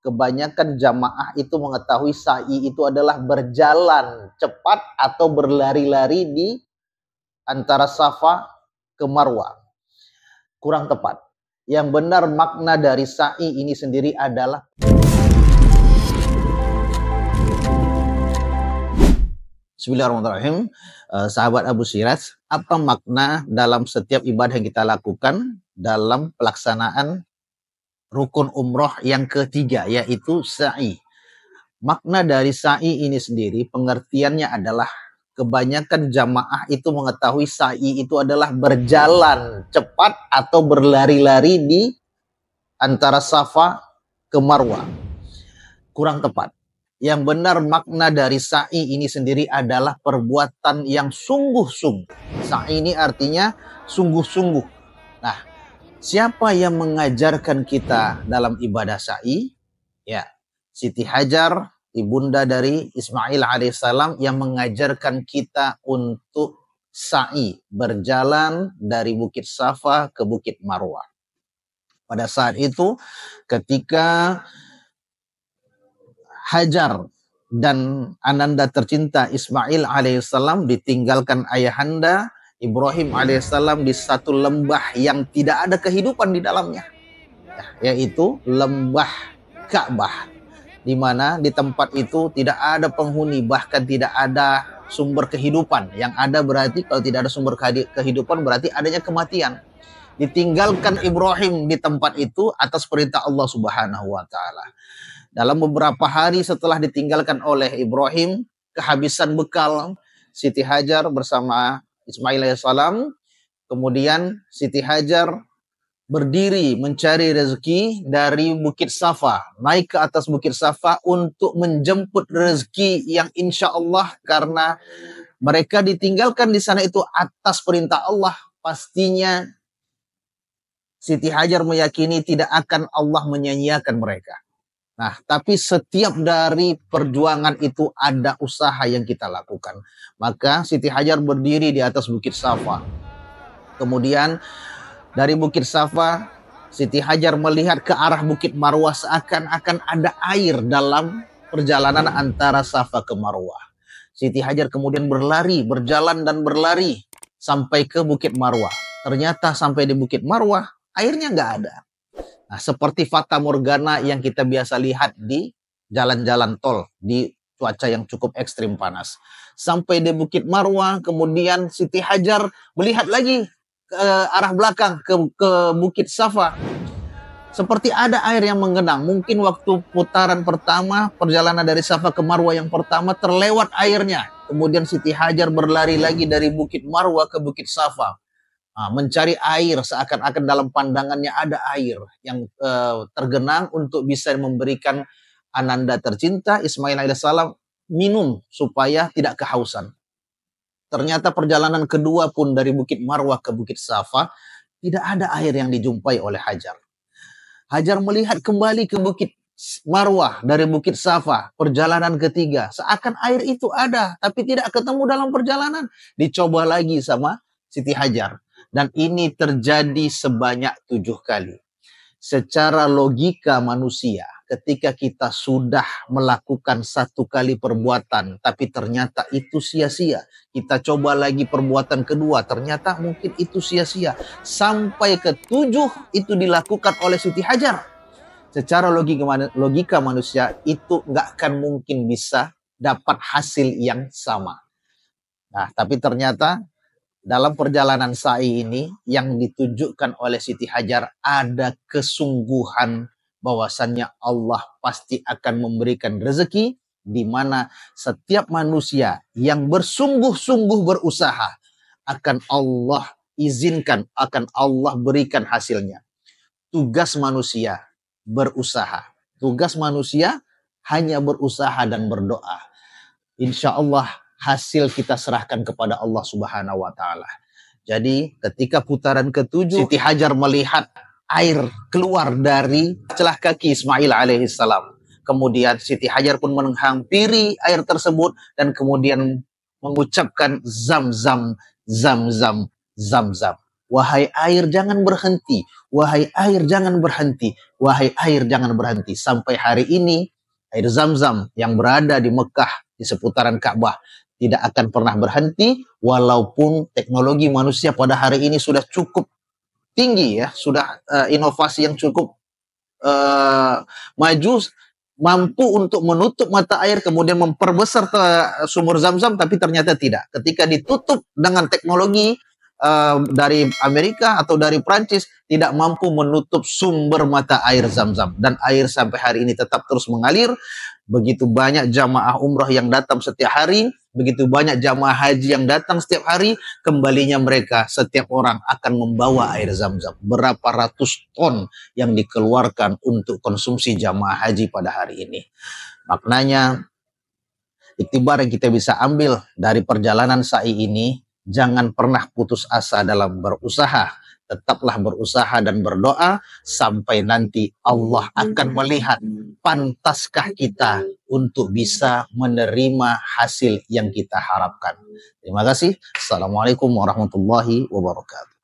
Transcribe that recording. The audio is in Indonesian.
kebanyakan jamaah itu mengetahui sa'i itu adalah berjalan cepat atau berlari-lari di antara Safa ke Marwah. Kurang tepat. Yang benar makna dari sa'i ini sendiri adalah Bismillahirrahmanirrahim. Sahabat Abu Siras, apa makna dalam setiap ibadah yang kita lakukan dalam pelaksanaan rukun umroh yang ketiga, yaitu sa'i? Makna dari sa'i ini sendiri pengertiannya adalah kebanyakan jamaah itu mengetahui sa'i itu adalah berjalan cepat atau berlari-lari di antara Safa ke Marwah. Kurang tepat. Yang benar makna dari sa'i ini sendiri adalah perbuatan yang sungguh-sungguh. Sa'i ini artinya sungguh-sungguh. Nah, siapa yang mengajarkan kita dalam ibadah sa'i? Ya, Siti Hajar, ibunda dari Ismail alaihissalam, yang mengajarkan kita untuk sa'i, berjalan dari Bukit Safa ke Bukit Marwah. Pada saat itu, ketika Hajar dan ananda tercinta Ismail alaihissalam ditinggalkan ayahanda Ibrahim alaihissalam di satu lembah yang tidak ada kehidupan di dalamnya, yaitu lembah Ka'bah, di mana di tempat itu tidak ada penghuni, bahkan tidak ada sumber kehidupan. Yang ada berarti kalau tidak ada sumber kehidupan berarti adanya kematian. Ditinggalkan Ibrahim di tempat itu atas perintah Allah Subhanahu wa taala. Dalam beberapa hari setelah ditinggalkan oleh Ibrahim, kehabisan bekal, Siti Hajar bersama Ismail alaihissalam, kemudian Siti Hajar berdiri mencari rezeki dari Bukit Safa, naik ke atas Bukit Safa untuk menjemput rezeki yang insya Allah, karena mereka ditinggalkan di sana itu atas perintah Allah, pastinya Siti Hajar meyakini tidak akan Allah menyanyiakan mereka. Nah, tapi setiap dari perjuangan itu ada usaha yang kita lakukan. Maka Siti Hajar berdiri di atas Bukit Safa. Kemudian dari Bukit Safa, Siti Hajar melihat ke arah Bukit Marwah seakan-akan ada air dalam perjalanan antara Safa ke Marwah. Siti Hajar kemudian berlari, berjalan dan berlari sampai ke Bukit Marwah. Ternyata sampai di Bukit Marwah, airnya nggak ada. Nah, seperti fata morgana yang kita biasa lihat di jalan-jalan tol di cuaca yang cukup ekstrim panas. Sampai di Bukit Marwah, kemudian Siti Hajar melihat lagi ke arah belakang, ke Bukit Safa. Seperti ada air yang menggenang. Mungkin waktu putaran pertama, perjalanan dari Safa ke Marwah yang pertama, terlewat airnya. Kemudian Siti Hajar berlari lagi dari Bukit Marwah ke Bukit Safa. Mencari air, seakan-akan dalam pandangannya ada air yang tergenang untuk bisa memberikan ananda tercinta Ismail alaihissalam minum supaya tidak kehausan. Ternyata perjalanan kedua pun dari Bukit Marwah ke Bukit Safa tidak ada air yang dijumpai oleh Hajar. Hajar melihat kembali ke Bukit Marwah dari Bukit Safa, perjalanan ketiga, seakan air itu ada tapi tidak ketemu dalam perjalanan. Dicoba lagi sama Siti Hajar. Dan ini terjadi sebanyak 7 kali. Secara logika manusia, ketika kita sudah melakukan 1 kali perbuatan, tapi ternyata itu sia-sia. Kita coba lagi perbuatan kedua, ternyata mungkin itu sia-sia. Sampai ke-7 itu dilakukan oleh Siti Hajar. Secara logika manusia, itu nggak akan mungkin bisa dapat hasil yang sama. Nah, tapi ternyata dalam perjalanan sa'i ini yang ditunjukkan oleh Siti Hajar ada kesungguhan bahwasannya Allah pasti akan memberikan rezeki, di mana setiap manusia yang bersungguh-sungguh berusaha akan Allah izinkan, akan Allah berikan hasilnya. Tugas manusia berusaha. Tugas manusia hanya berusaha dan berdoa. Insya Allah hasil kita serahkan kepada Allah Subhanahu wa taala. Jadi ketika putaran ke-7 Siti Hajar melihat air keluar dari celah kaki Ismail alaihissalam. Kemudian Siti Hajar pun menghampiri air tersebut dan kemudian mengucapkan zam-zam, zam-zam, zam-zam. wahai air jangan berhenti, wahai air jangan berhenti, wahai air jangan berhenti. Sampai hari ini air Zam-Zam yang berada di Mekah di seputaran Ka'bah tidak akan pernah berhenti, walaupun teknologi manusia pada hari ini sudah cukup tinggi ya, sudah inovasi yang cukup maju, mampu untuk menutup mata air kemudian memperbesar sumur Zam-Zam, tapi ternyata tidak. Ketika ditutup dengan teknologi dari Amerika atau dari Prancis, tidak mampu menutup sumber mata air Zam-Zam, dan air sampai hari ini tetap terus mengalir. Begitu banyak jamaah umrah yang datang setiap hari, begitu banyak jamaah haji yang datang setiap hari, kembalinya mereka setiap orang akan membawa air Zam-Zam. Berapa ratus ton yang dikeluarkan untuk konsumsi jamaah haji pada hari ini. Maknanya, iktibar yang kita bisa ambil dari perjalanan sa'i ini, jangan pernah putus asa dalam berusaha. Tetaplah berusaha dan berdoa sampai nanti Allah akan melihat pantaskah kita untuk bisa menerima hasil yang kita harapkan. Terima kasih. Assalamualaikum warahmatullahi wabarakatuh.